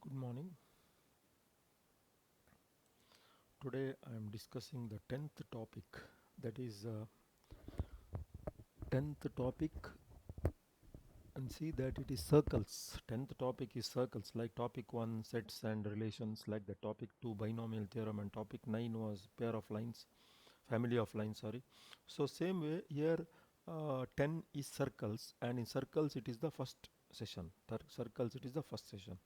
Good morning. Today I am discussing the 10th topic, that is 10th topic, and see that it is circles. 10th topic is circles, like topic 1 sets and relations, like the topic 2 binomial theorem, and topic 9 was pair of lines, family of lines, sorry. So same way here, 10 is circles, and in circles it is the first session. Circles, it is the first session.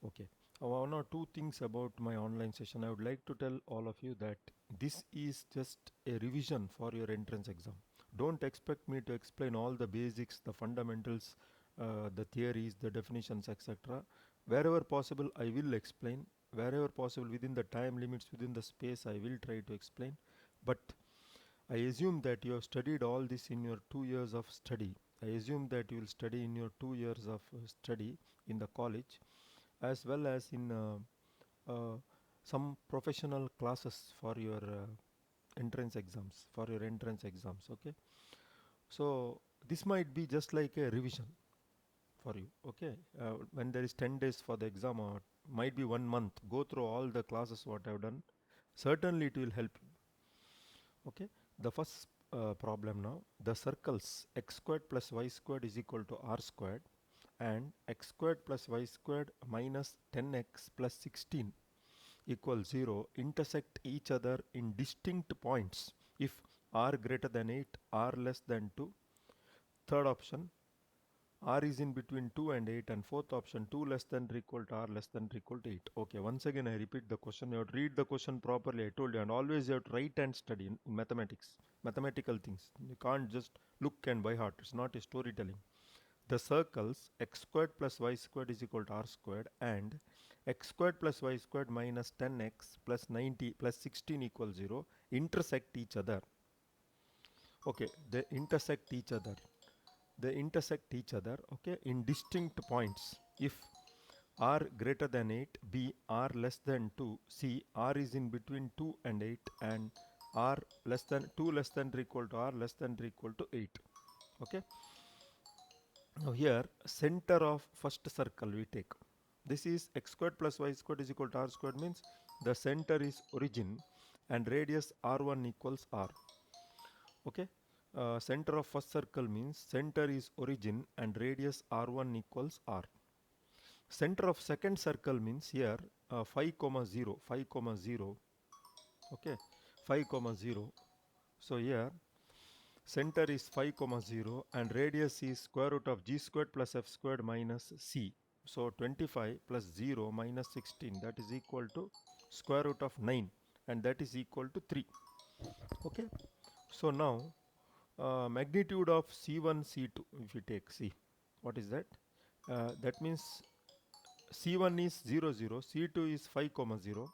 Okay. One or two things about my online session. I would like to tell all of you that this is just a revision for your entrance exam. Don't expect me to explain all the basics, the fundamentals, the theories, the definitions, etc. Wherever possible, I will explain. Wherever possible, within the time limits, within the space, I will try to explain. But I assume that you have studied all this in your 2 years of study. I assume that you will study in your 2 years of study in the college, as well as in some professional classes for your entrance exams. Okay, so this might be just like a revision for you. Okay, when there is 10 days for the exam, or might be 1 month, go through all the classes what I've done. Certainly it will help you. Okay, the first problem now, the circles x squared plus y squared is equal to r squared, and x squared plus y squared minus 10x plus 16 equals 0 intersect each other in distinct points if r greater than 8, r less than 2. Third option, r is in between 2 and 8, and fourth option, 2 less than or equal to r less than or equal to 8. Okay, once again I repeat the question. You have to read the question properly. I told you, and always you have to write and study in mathematics, mathematical things. You can't just look and by heart. It's not a storytelling. The circles x squared plus y squared is equal to r squared, and x squared plus y squared minus 10x plus 90 plus 16 equals 0 intersect each other. Okay, they intersect each other. They intersect each other, okay, in distinct points if r greater than 8, b r less than 2, c r is in between 2 and 8, and r less than 2 less than or equal to r less than or equal to 8. Okay, now here center of first circle we take. This is x squared plus y squared is equal to r squared, means the center is origin and radius r1 equals r. Okay, center of first circle means center is origin and radius r1 equals r. Center of second circle means here 5 comma 0, 5 comma 0. Okay, 5 comma 0. So here center is 5 comma 0 and radius is square root of g squared plus f squared minus c. So 25 plus 0 minus 16, that is equal to square root of 9, and that is equal to 3. Okay, so now magnitude of c1 c2, if you take c, what is that? That means c1 is 0 0, c2 is 5 comma 0.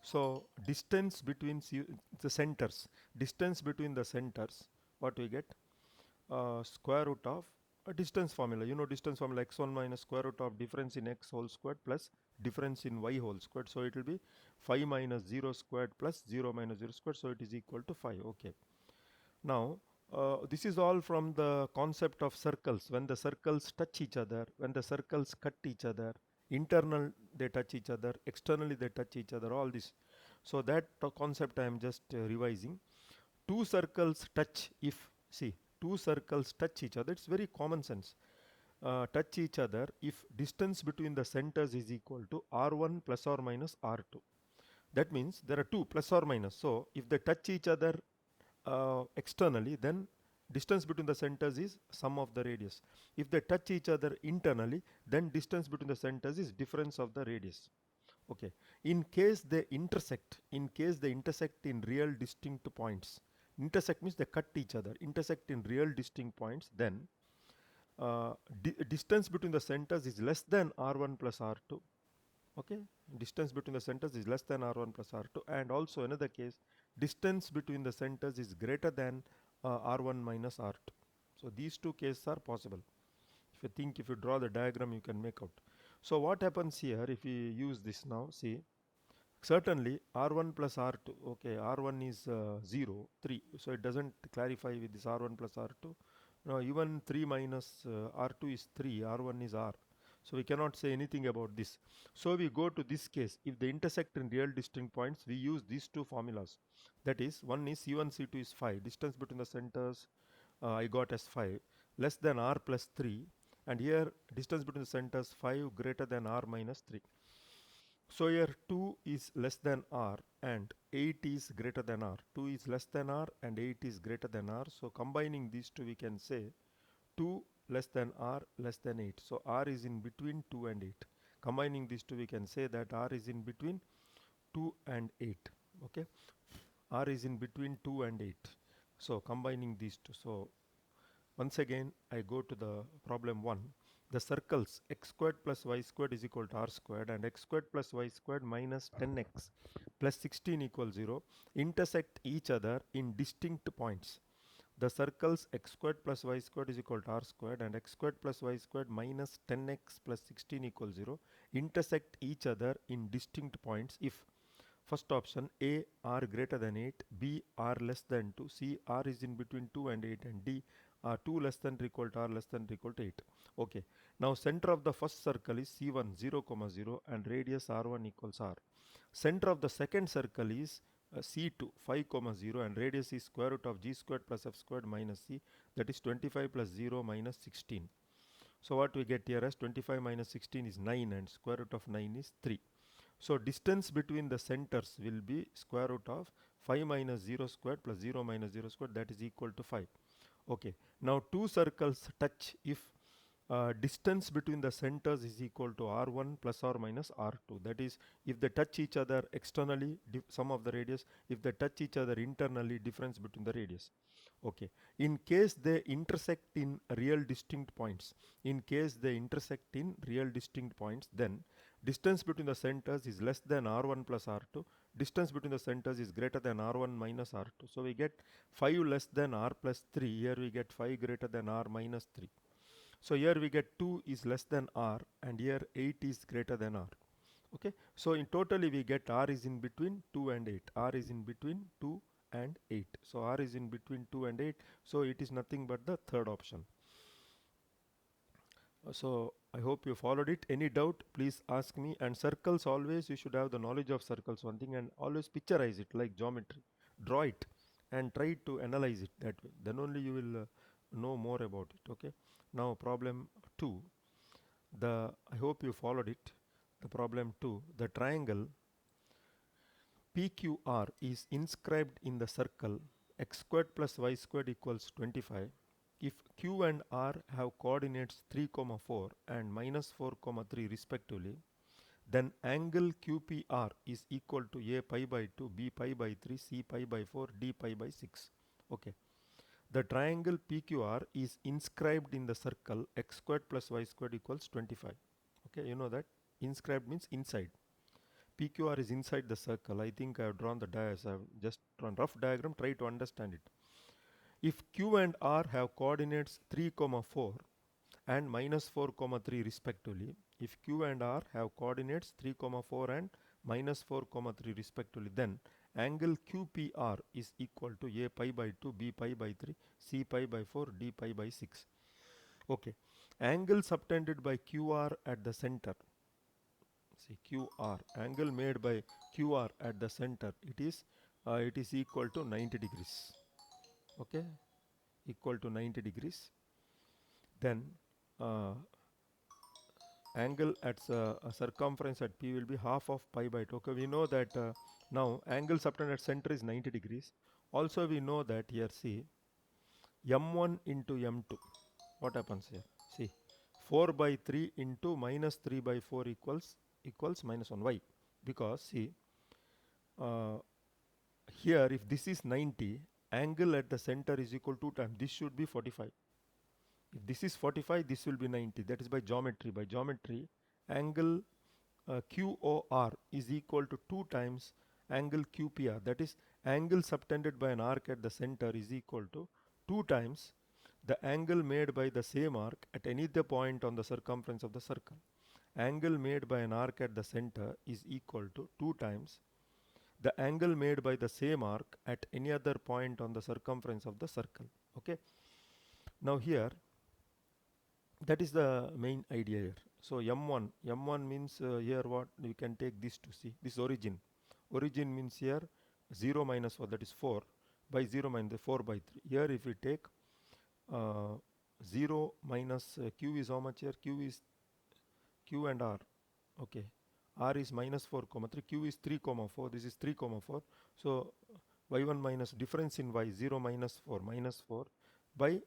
So distance between the centers, distance between the centers, what we get? Square root of a distance formula. You know distance formula, x1 minus square root of difference in x whole squared plus difference in y whole squared. So it will be 5 minus 0 squared plus 0 minus 0 squared. So it is equal to 5. Okay. Now, this is all from the concept of circles. When the circles touch each other, when the circles cut each other, internal they touch each other, externally they touch each other, all this. So that concept I am just revising. Two circles touch, if, see, two circles touch each other, it's very common sense. Touch each other if distance between the centers is equal to r1 plus or minus r2. That means there are two plus or minus. So if they touch each other externally, then distance between the centers is sum of the radius. If they touch each other internally, then distance between the centers is difference of the radius. Okay, in case they intersect, in real distinct points, intersect means they cut each other, intersect in real distinct points, then distance between the centers is less than r1 plus r2. Okay, distance between the centers is less than r1 plus r2, and also another case, distance between the centers is greater than r1 minus r2. So these two cases are possible. If you think, if you draw the diagram, you can make out. So what happens here if we use this now? See, certainly r1 plus r2, okay, r1 is 0, 3, so it doesn't clarify with this r1 plus r2. Now even 3 minus r2 is 3, r1 is r. So we cannot say anything about this. So we go to this case. If they intersect in real distinct points, we use these two formulas. That is, one is C1, C2 is 5. Distance between the centers I got as 5 less than r plus 3, and here distance between the centers 5 greater than r minus 3. So here 2 is less than r and 8 is greater than r. 2 is less than r and 8 is greater than r. So combining these two, we can say 2 less than r less than 8. So r is in between 2 and 8. Combining these two, we can say that r is in between 2 and 8. Okay, r is in between 2 and 8. So combining these two, so once again I go to the problem 1. The circles x squared plus y squared is equal to r squared and x squared plus y squared minus 10x plus 16 equals 0 intersect each other in distinct points. The circles x squared plus y squared is equal to r squared and x squared plus y squared minus 10x plus 16 equals 0 intersect each other in distinct points if first option A r greater than 8, B r less than 2, C r is in between 2 and 8, and D 2 less than or equal to r less than or equal to 8. Okay. Now center of the first circle is C1 0, 0 and radius r1 equals r. Center of the second circle is C2 5, 0 and radius is square root of g squared plus f squared minus c, that is 25 plus 0 minus 16. So what we get here as 25 minus 16 is 9 and square root of 9 is 3. So distance between the centers will be square root of 5 minus 0 squared plus 0 minus 0 squared, that is equal to 5. Okay. Now two circles touch if distance between the centers is equal to r1 plus or minus r2. That is, if they touch each other externally, sum of the radius. If they touch each other internally, difference between the radius. Okay. In case they intersect in real distinct points, then distance between the centers is less than r1 plus r2. Distance between the centers is greater than r1 minus r2. So we get 5 less than r plus 3. Here we get 5 greater than r minus 3. So here we get 2 is less than r and here 8 is greater than r. Okay. So in totally we get r is in between 2 and 8. R is in between 2 and 8. So r is in between 2 and 8. So it is nothing but the third option. So I hope you followed it. Any doubt, please ask me. And circles, always you should have the knowledge of circles, one thing, and always picturize it like geometry. Draw it and try to analyze it that way. Then only you will know more about it. Okay. Now problem 2. I hope you followed it. The problem 2. The triangle PQR is inscribed in the circle x squared plus y squared equals 25 if Q and R have coordinates 3, 4 and minus 4, 3 respectively. Then angle QPR is equal to A pi by 2, B pi by 3, C pi by 4, D pi by 6. Okay. The triangle PQR is inscribed in the circle x squared plus y squared equals 25. Okay, you know that inscribed means inside. PQR is inside the circle. I think I have drawn the diagram. I have just drawn rough diagram. Try to understand it. If Q and R have coordinates 3, 4 and minus 4, 3 respectively, if Q and R have coordinates 3, 4 and minus 4, 3 respectively, then angle QPR is equal to A pi by 2, B pi by 3, C pi by 4, D pi by 6. Okay. Angle subtended by QR at the center. See, QR, angle made by QR at the center, it is equal to 90 degrees. Okay, equal to 90 degrees. Then angle at circumference at P will be half of pi by 2. Okay, we know that now angle subtended at center is 90 degrees. Also we know that here, see, m1 into m2. What happens here? See, 4 by 3 into minus 3 by 4 equals minus 1. Why? Because see, here if this is 90, angle at the center is equal to 2 times. This should be 45. If this is 45, this will be 90. That is by geometry. By geometry, angle QOR is equal to 2 times angle QPR. That is, angle subtended by an arc at the center is equal to 2 times the angle made by the same arc at any other point on the circumference of the circle. Angle made by an arc at the center is equal to 2 times the angle made by the same arc at any other point on the circumference of the circle. Okay. Now here, That is the main idea here. So m1 means here what we can take this to see this origin means here 0 minus 4, that is 4 by 0 minus 4 by 3. Here if we take uh, 0 minus q is how much here? Q is q and r. Okay, r is minus 4 comma 3, q is 3 comma 4, this is 3 comma 4. So y1 minus difference in y 0 minus 4 by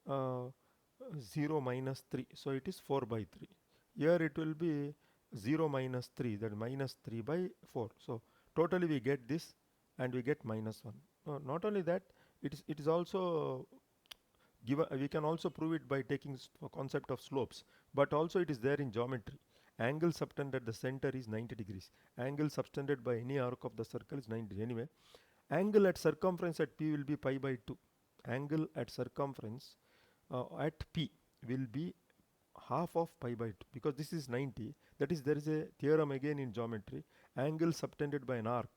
uh, 0 minus 3, so it is 4 by 3. Here it will be 0 minus 3, that minus 3 by 4. So totally we get this and we get minus 1. Not only that, it is also we can also prove it by taking concept of slopes, but also it is there in geometry. Angle subtended at the center is 90 degrees. Angle subtended by any arc of the circle is 90 degrees. Anyway, angle at circumference at P will be pi by 2. Angle at circumference at P will be half of pi by 2, because this is 90. That is, there is a theorem again in geometry. Angle subtended by an arc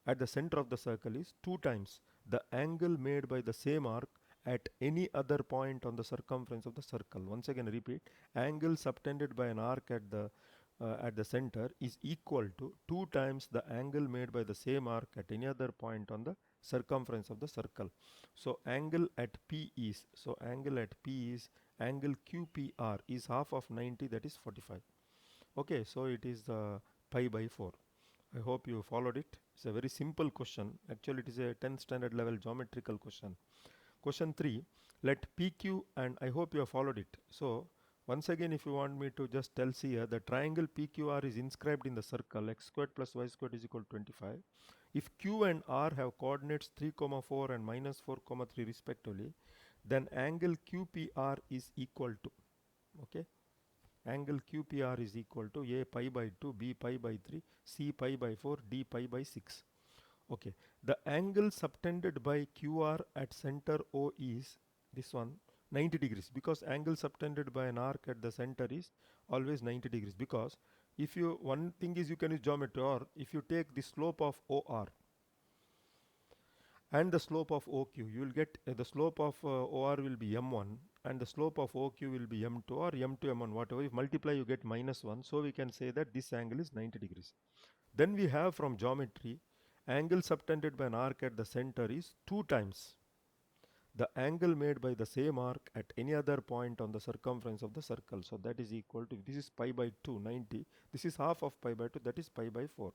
at the center of the circle is 2 times the angle made by the same arc at any other point on the circumference of the circle. Once again repeat, angle subtended by an arc at the center is equal to 2 times the angle made by the same arc at any other point on the circumference of the circle. So angle at P is, angle QPR is half of 90, that is 45. Okay, so it is pi by 4. I hope you followed it. It's a very simple question. Actually, it is a 10th standard level geometrical question. Question 3, let PQ, and I hope you have followed it. So once again, if you want me to just tell, see here, the triangle PQR is inscribed in the circle x squared plus y squared is equal to 25. If Q and R have coordinates 3, 4 and minus 4, 3 respectively, then angle QPR is equal to, okay, angle QPR is equal to A pi by 2, B pi by 3, C pi by 4, D pi by 6. Okay, the angle subtended by QR at center O is this one, 90 degrees, because angle subtended by an arc at the center is always 90 degrees. Because if you, one thing is you can use geometry, or if you take the slope of OR and the slope of OQ, you will get the slope of OR will be m1 and the slope of OQ will be m2 or m2 m1, whatever. If multiply you get minus 1, so we can say that this angle is 90 degrees. Then we have from geometry, angle subtended by an arc at the center is 2 times the angle made by the same arc at any other point on the circumference of the circle. So that is equal to, this is pi by 2, 90. This is half of pi by 2, that is pi by 4.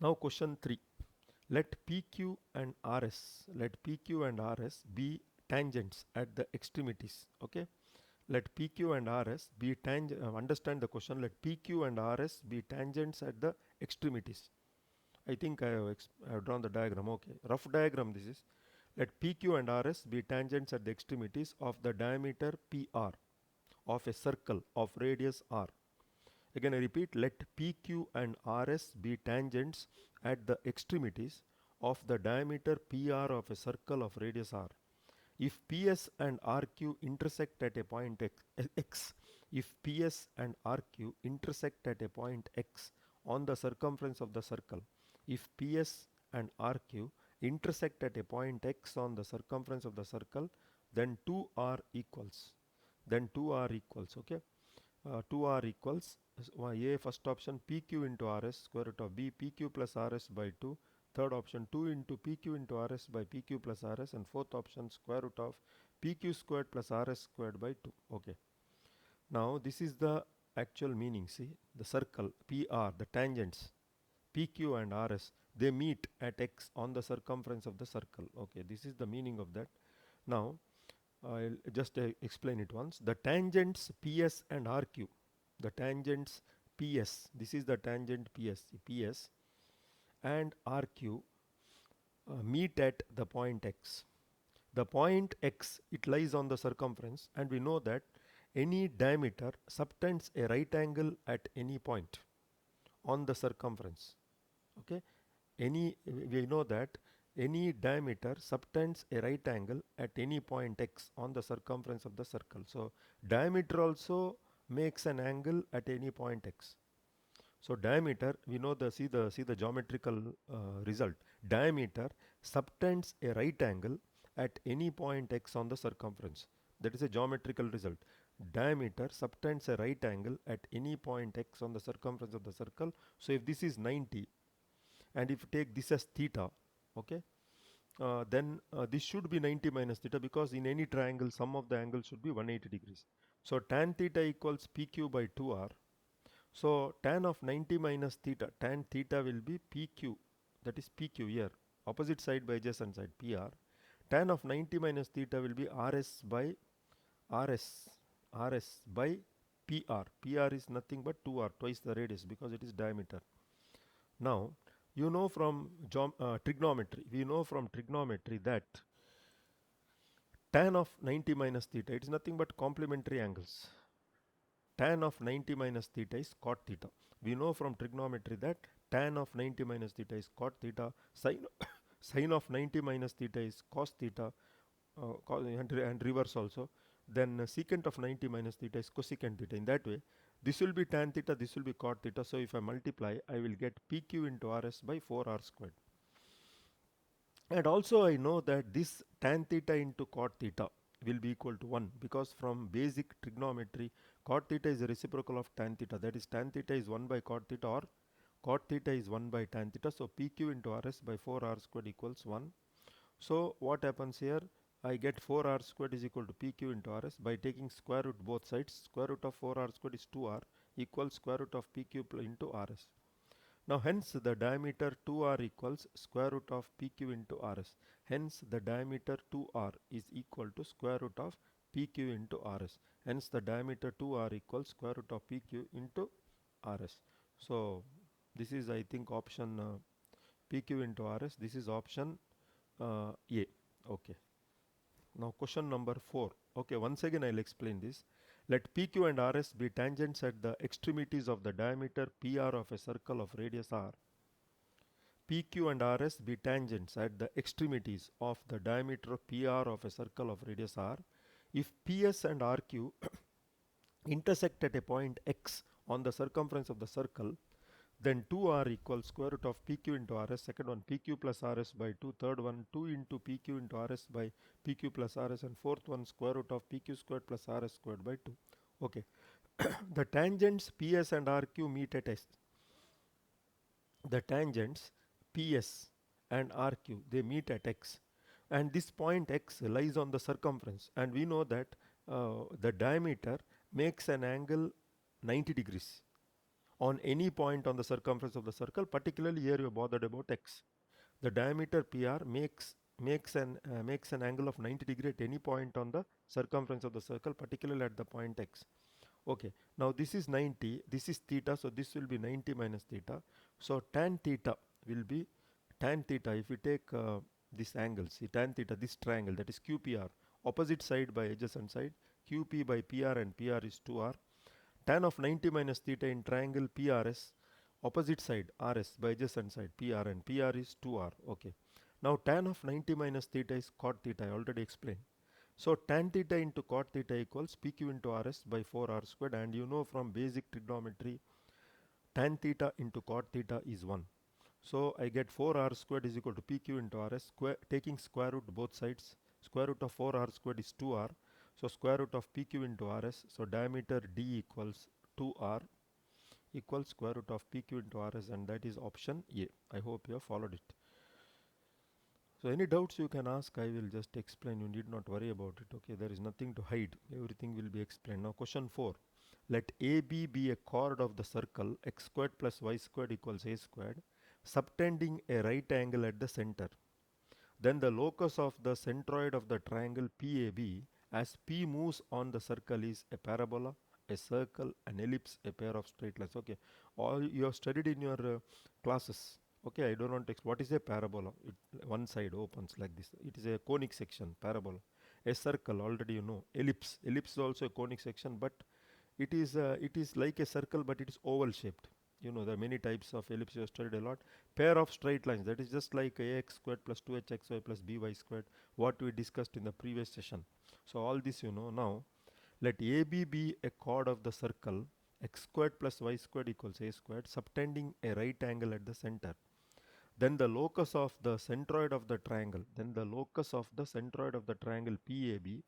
Now question 3. Let PQ and RS be tangents at the extremities. Okay. Let PQ and RS be understand the question. Let PQ and RS be tangents at the extremities. I think I have drawn the diagram. Okay, rough diagram this is. Let PQ and RS be tangents at the extremities of the diameter PR of a circle of radius R. Again I repeat, let PQ and RS be tangents at the extremities of the diameter PR of a circle of radius R. If PS and RQ intersect at a point X, if PS and RQ intersect at a point X on the circumference of the circle, if PS and RQ intersect at a point X on the circumference of the circle, then 2R equals. Okay. 2R equals A, first option PQ into RS, square root of B PQ plus RS by 2. Third option 2 into PQ into RS by PQ plus RS, and fourth option square root of PQ squared plus RS squared by 2. Okay. Now this is the actual meaning. See, the circle PR, the tangents PQ and RS, they meet at X on the circumference of the circle. Okay, this is the meaning of that. Now I'll just explain it once. The tangents PS and RQ, the tangents PS, this is the tangent PS and RQ meet at the point X. The point X, it lies on the circumference, and we know that any diameter subtends a right angle at any point on the circumference. Okay, we know that any diameter subtends a right angle at any point X on the circumference of the circle. So diameter also makes an angle at any point X. So diameter, we know see the geometrical result. Diameter subtends a right angle at any point X on the circumference. That is a geometrical result. Diameter subtends a right angle at any point x on the circumference of the circle. So if this is 90 and if you take this as theta, okay, then this should be 90 minus theta, because in any triangle sum of the angles should be 180 degrees. So tan theta equals pq by 2r. So tan of 90 minus theta, tan theta will be pq, that is pq here, opposite side by adjacent side, pr. Tan of 90 minus theta will be rs by rs, rs by pr. Pr is nothing but 2r, twice the radius, because it is diameter. Now, you know from trigonometry, we know from trigonometry that tan of 90 minus theta, it is nothing but complementary angles. Tan of 90 minus theta is cot theta. We know from trigonometry that tan of 90 minus theta is cot theta, sin of 90 minus theta is cos theta, and reverse also. Then secant of 90 minus theta is cosecant theta. In that way, this will be tan theta, this will be cot theta. So if I multiply, I will get pq into rs by 4r squared. And also I know that this tan theta into cot theta will be equal to 1, because from basic trigonometry, cot theta is a reciprocal of tan theta. That is, tan theta is 1 by cot theta, or cot theta is 1 by tan theta. So pq into rs by 4r squared equals 1. So what happens here? I get 4r squared is equal to pq into rs by taking square root both sides. Square root of 4r squared is 2r, equals square root of pq into rs. Now hence the diameter 2r equals square root of pq into rs. Hence the diameter 2r is equal to square root of pq into rs. Hence the diameter 2r equals square root of pq into rs. So this is, I think, option pq into rs. This is option A. Okay. Now question number 4. Okay, once again I'll explain this. Let PQ and RS be tangents at the extremities of the diameter PR of a circle of radius R. PQ and RS be tangents at the extremities of the diameter PR of a circle of radius R. If PS and RQ intersect at a point X on the circumference of the circle, then 2r equals square root of pq into rs. Second one, pq plus rs by 2. Third one, 2 into pq into rs by pq plus rs. And fourth one, square root of pq squared plus rs squared by 2. Okay. The tangents ps and rq meet at s. The tangents ps and rq, they meet at x. And this point x lies on the circumference. And we know that the diameter makes an angle 90 degrees on any point on the circumference of the circle. Particularly here you are bothered about x. The diameter PR makes an angle of 90 degree at any point on the circumference of the circle, particularly at the point x. Okay, now this is 90, this is theta, so this will be 90 minus theta. So tan theta will be tan theta. If you take this angle, see tan theta, this triangle, that is QPR, opposite side by adjacent side, QP by PR, and PR is 2R. Tan of 90 minus theta in triangle PRS, opposite side RS by adjacent side PR, and PR is 2R. Okay. Now tan of 90 minus theta is cot theta, I already explained. So tan theta into cot theta equals PQ into RS by 4R squared, and you know from basic trigonometry, tan theta into cot theta is 1. So I get 4R squared is equal to PQ into RS, taking square root both sides. Square root of 4R squared is 2R. So square root of PQ into RS, so diameter D equals 2R equals square root of PQ into RS, and that is option A. I hope you have followed it. So any doubts you can ask, I will just explain. You need not worry about it. Okay, there is nothing to hide. Everything will be explained. Now question 4. Let AB be a chord of the circle x squared plus y squared equals a squared, subtending a right angle at the center. Then the locus of the centroid of the triangle PAB as P moves on the circle is a parabola, a circle, an ellipse, a pair of straight lines. Okay, all you have studied in your classes. Okay, I don't want to explain. What is a parabola? One side opens like this. It is a conic section, parabola. A circle, already you know. Ellipse. Ellipse is also a conic section, but it is like a circle, but it is oval shaped. You know, there are many types of ellipse you have studied a lot. Pair of straight lines, that is just like ax squared plus 2hxy plus by squared, what we discussed in the previous session. So all this you know. Now let AB be a chord of the circle x squared plus y squared equals a squared, subtending a right angle at the center. Then the locus of the centroid of the triangle, PAB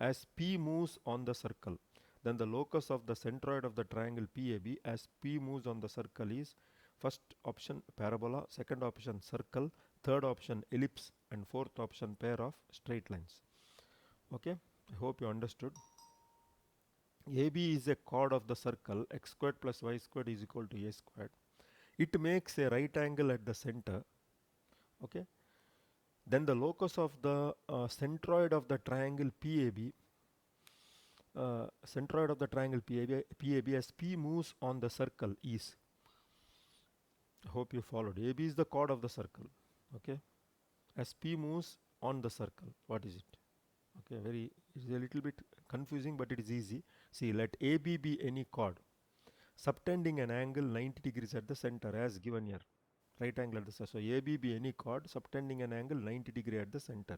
as P moves on the circle, then the locus of the centroid of the triangle PAB as P moves on the circle is first option parabola, second option circle, third option ellipse, and fourth option pair of straight lines. Okay, I hope you understood. AB is a chord of the circle x squared plus y squared is equal to a squared. It makes a right angle at the center. Okay, then the locus of the centroid of the triangle PAB, centroid of the triangle PAB as P moves on the circle is, I hope you followed, AB is the chord of the circle. Okay, as P moves on the circle, what is it? Okay, it's a little bit confusing, but it is easy. See, let AB be any chord subtending an angle 90 degrees at the center as given here. Right angle at the center. So AB be any chord subtending an angle 90 degree at the center.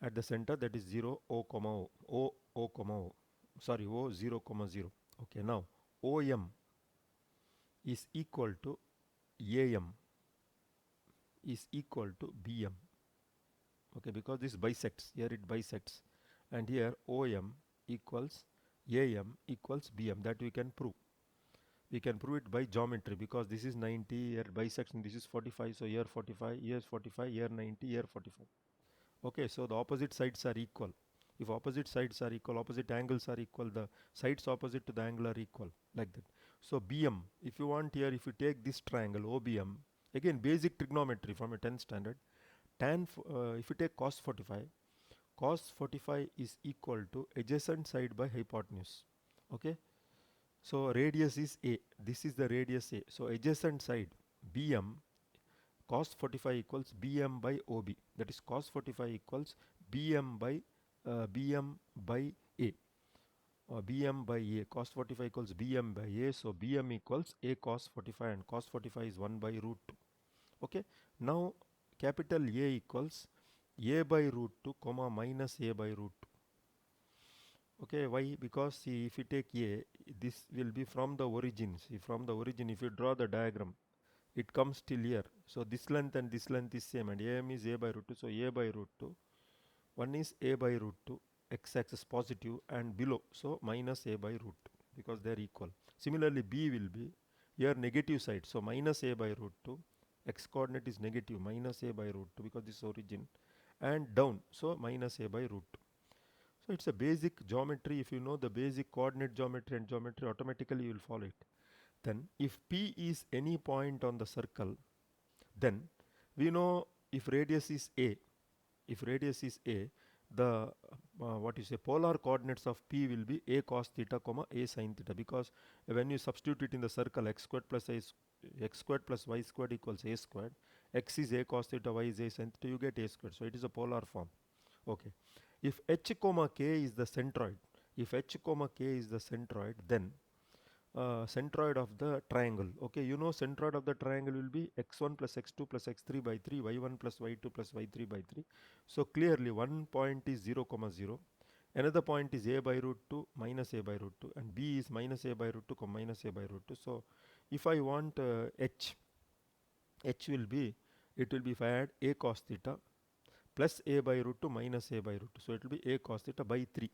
At the center, that is 0, O, comma O. O, comma O. Sorry, O, 0, comma 0. Okay, now OM is equal to AM is equal to BM. Okay, because this bisects, here it bisects, and here OM equals AM equals BM. That we can prove. We can prove it by geometry, because this is 90, here bisection, this is 45, so here 45, here 45, here 90, here 45. Okay, so the opposite sides are equal. If opposite sides are equal, opposite angles are equal, the sides opposite to the angle are equal, like that. So BM, if you want here, if you take this triangle OBM, again basic trigonometry from a 10th standard, if you take cos 45 is equal to adjacent side by hypotenuse. Okay, so radius is A, this is the radius A, so adjacent side BM, cos 45 equals BM by OB, that is cos 45 equals BM by A, or BM by A. Cos 45 equals BM by A, so BM equals A cos 45, and cos 45 is 1 by root 2. Okay, now capital A equals A by root 2 comma minus A by root 2. Okay, why? Because see, if you take A, this will be from the origin. See, from the origin, if you draw the diagram, it comes till here. So this length and this length is same, and AM is A by root 2. So A by root 2, one is A by root 2, x-axis positive, and below, so minus A by root 2, because they are equal. Similarly, B will be here negative side, so minus A by root 2, x coordinate is negative, minus A by root 2, because this is origin, and down, so minus A by root 2. So it's a basic geometry. If you know the basic coordinate geometry and geometry, automatically you will follow it. Then if P is any point on the circle, then we know if radius is A, the polar coordinates of P will be A cos theta comma A sin theta, because when you substitute it in the circle, x squared plus y squared equals A squared, x is A cos theta, y is A sin theta, you get A squared. So it is a polar form. Okay, if h comma k is the centroid, then centroid of the triangle. Okay, you know centroid of the triangle will be x1 plus x2 plus x3 by 3, y1 plus y2 plus y3 by 3. So clearly one point is 0 comma 0, another point is a by root 2 minus a by root 2, and b is minus a by root 2 comma minus a by root 2. So if I want h will be, it will be, if I add a cos theta plus a by root 2 minus a by root 2, so it will be a cos theta by 3.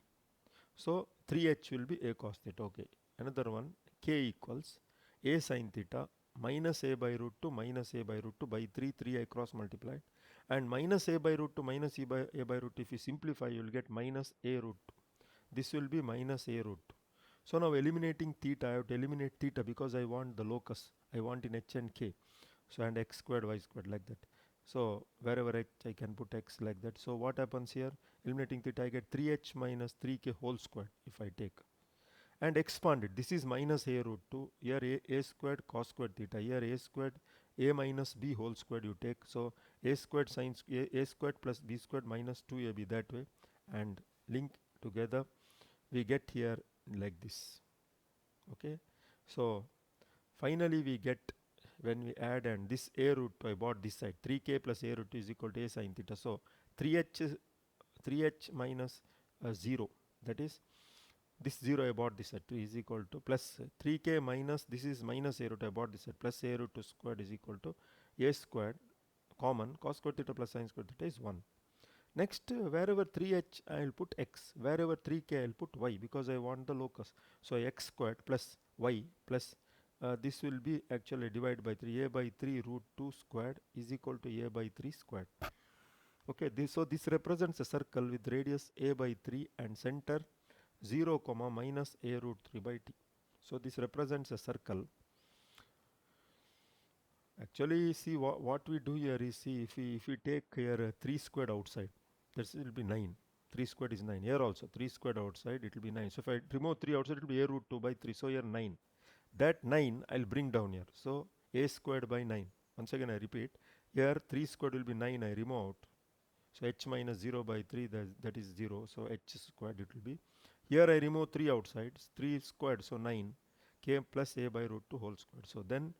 So 3h will be a cos theta. Okay, another one, k equals a sin theta minus a by root 2 minus a by root 2 by 3 I cross multiplied, and minus a by root 2 minus a by root 2, if you simplify you will get minus a root 2. This will be minus a root 2. So now eliminating theta, I have to eliminate theta because I want the locus, I want in h and k, so and x squared y squared, like that. So wherever I can put x, like that. So what happens here, eliminating theta, I get 3h minus 3k whole squared if I take, and expand it. This is minus a root 2, here a squared cos squared theta, here a squared a minus b whole squared you take, so a squared sin a squared plus b squared minus 2ab, that way, and link together we get here like this. Okay, so finally we get, when we add, and this a root 2 I bought this side, 3k plus a root 2 is equal to a sin theta. So 3h minus 0, that is this 0 I bought this side, 2 is equal to plus 3k minus, this is minus a root I bought this side, plus a root 2 squared is equal to a squared common cos squared theta plus sin squared theta is 1. Next, wherever 3h I will put x, wherever 3k I will put y because I want the locus. So x squared plus y plus this will be actually divided by 3, a by 3 root 2 squared is equal to a by 3 squared. Okay, so this represents a circle with radius a by 3 and center 0 comma minus a root 3 by t. So this represents a circle. Actually, see what we do here is, see, if we take here 3 squared outside, this will be 9. 3 squared is 9. Here also 3 squared outside, it will be 9. So if I remove 3 outside, it will be a root 2 by 3. So here 9. That 9 I'll bring down here. So a squared by 9. Once again I repeat, here 3 squared will be 9. I remove out. So h minus 0 by 3, that is 0. So h squared it will be. Here I remove 3 outside. 3 squared, so 9. K plus a by root 2 whole squared. So then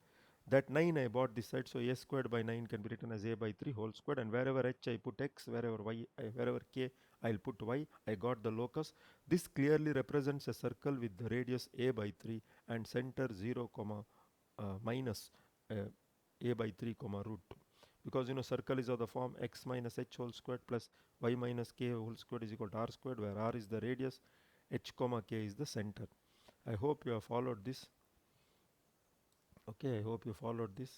that 9 I bought this side. So a squared by 9 can be written as a by 3 whole squared. And wherever h I put x, wherever y, wherever k I'll put y. I got the locus. This clearly represents a circle with the radius a by 3 and center 0 comma minus a by 3 comma root 2. Because circle is of the form x minus h whole squared plus y minus k whole squared is equal to r squared, where r is the radius, h comma k is the center. I hope you have followed this. Okay, I hope you followed this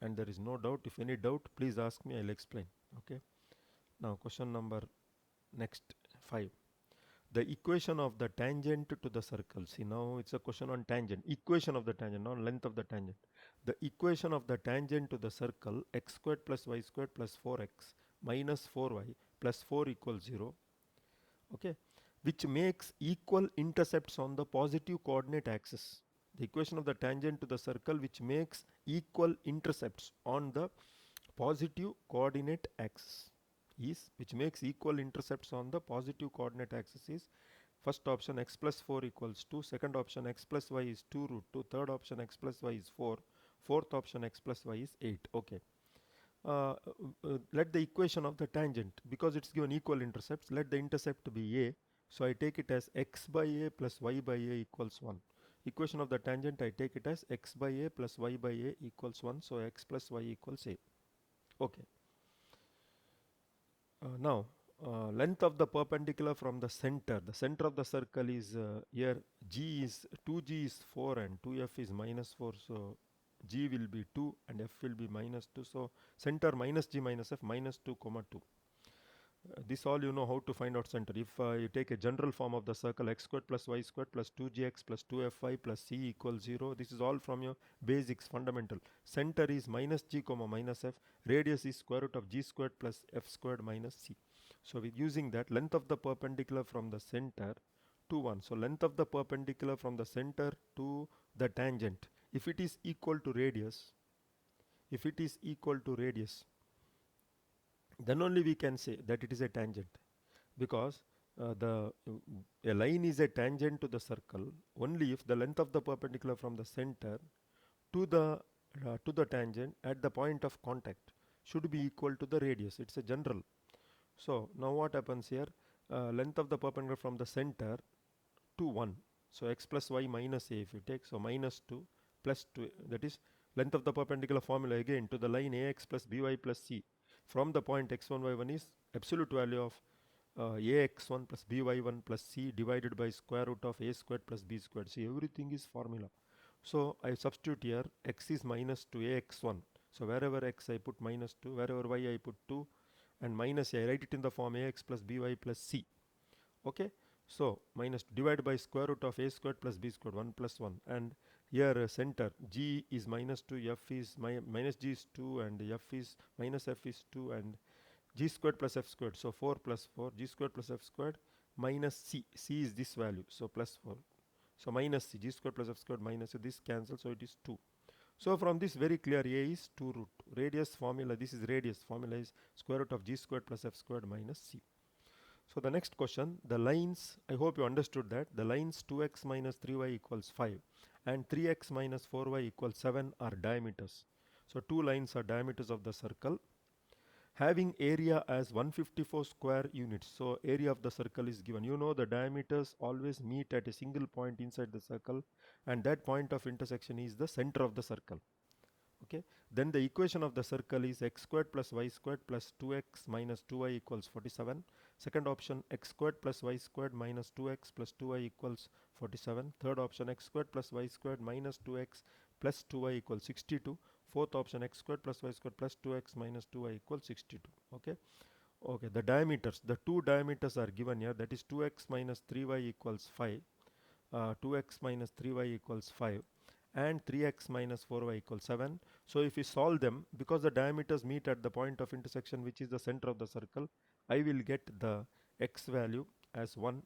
and there is no doubt. If any doubt, please ask me, I'll explain. Okay, now question number next 5. The equation of the tangent to the circle. See, now it's a question on tangent. Equation of the tangent, not length of the tangent. The equation of the tangent to the circle x squared plus y squared plus 4x minus 4y plus 4 equals 0. Okay, which makes equal intercepts on the positive coordinate axis. The equation of the tangent to the circle which makes equal intercepts on the positive coordinate axis is, which makes equal intercepts on the positive coordinate axis is, first option x plus 4 equals 2, second option x plus y is 2 root 2, third option x plus y is 4, fourth option x plus y is 8. Okay, let the equation of the tangent, because it's given equal intercepts, let the intercept be a. So I take it as x by a plus y by a equals 1. Equation of the tangent, I take it as x by a plus y by a equals 1. So x plus y equals a. Okay. Now, length of the perpendicular from the center of the circle is here, g is 2g is 4 and 2f is minus 4. So g will be 2 and f will be minus 2. So center minus g minus f minus 2 comma 2. This all you know how to find out center. If you take a general form of the circle x squared plus y squared plus 2gx plus 2fy plus c equals 0. This is all from your basics, fundamental. Center is minus g comma minus f. Radius is square root of g squared plus f squared minus c. So with using that, length of the perpendicular from the center to 1. So length of the perpendicular from the center to the tangent, if it is equal to radius, then only we can say that it is a tangent, because a line is a tangent to the circle only if the length of the perpendicular from the center to the tangent at the point of contact should be equal to the radius. It's a general. So now what happens here, length of the perpendicular from the center to 1, so x plus y minus a, if you take, so minus 2 plus 2, that is length of the perpendicular formula again to the line ax plus by plus c from the point x1 y1 is absolute value of ax1 plus by1 plus c divided by square root of a squared plus b squared. See, everything is formula. So I substitute here, x is minus 2 ax1. So wherever x I put minus 2, wherever y I put 2, and minus a, I write it in the form ax plus by plus c. Okay, so minus divided by square root of a squared plus b squared, 1 plus 1. And here center g is minus 2, f is minus g is 2, and f is minus f is 2, and g squared plus f squared, so 4 plus 4, g squared plus f squared minus c is this value, so plus 4, so minus c, g squared plus f squared minus c, this cancels, so it is 2. So from this very clear, a is 2 root. Radius formula, this is radius formula is square root of g squared plus f squared minus c. So the next question, the lines, I hope you understood that, the lines 2x minus 3y equals 5 and 3x minus 4y equals 7 are diameters. So two lines are diameters of the circle having area as 154 square units. So area of the circle is given. You know the diameters always meet at a single point inside the circle, and that point of intersection is the center of the circle. Okay, then the equation of the circle is x squared plus y squared plus 2x minus 2y equals 47. Second option, x squared plus y squared minus 2x plus 2y equals 47. Third option, x squared plus y squared minus 2x plus 2y equals 62. Fourth option, x squared plus y squared plus 2x minus 2y equals 62. Okay. Okay, the diameters, the two diameters are given here, that is 2x minus 3y equals 5, 2x minus 3y equals 5, and 3x minus 4y equals 7. So if we solve them, because the diameters meet at the point of intersection which is the center of the circle, I will get the x value as 1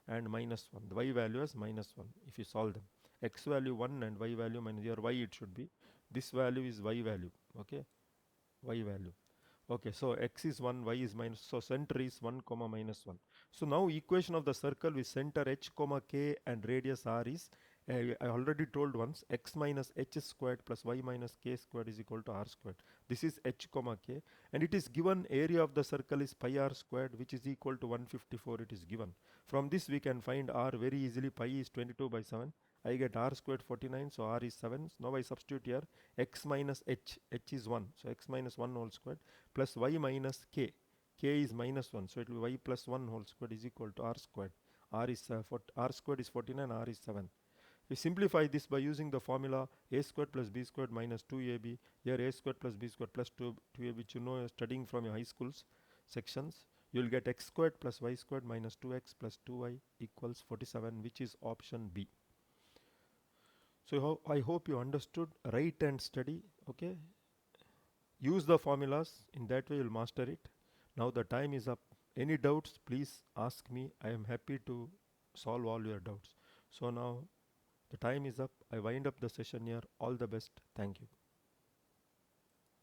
and minus 1, the y value as minus 1 if you solve them. X value 1 and y value minus, here y it should be, this value is y value, okay, y value. Okay, so x is 1, y is minus, so center is 1 comma minus 1. So now equation of the circle with center h comma k and radius r is, I already told once, x minus h squared plus y minus k squared is equal to r squared. This is h comma k, and it is given area of the circle is pi r squared, which is equal to 154, it is given. From this we can find r very easily. Pi is 22 by 7. I get r squared 49, so r is 7. Now I substitute here x minus h, h is 1, so x minus 1 whole squared plus y minus k, k is minus 1, so it will be y plus 1 whole squared is equal to r squared. R squared is 49, r is 7. We simplify this by using the formula a squared plus b squared minus 2ab. Here a squared plus b squared plus 2ab, which you know you're studying from your high schools sections. You will get x squared plus y squared minus 2x plus 2y equals 47, which is option B. So I hope you understood. Write and study. Okay. Use the formulas. In that way you'll master it. Now the time is up. Any doubts, please ask me. I am happy to solve all your doubts. So now the time is up. I wind up the session here. All the best. Thank you.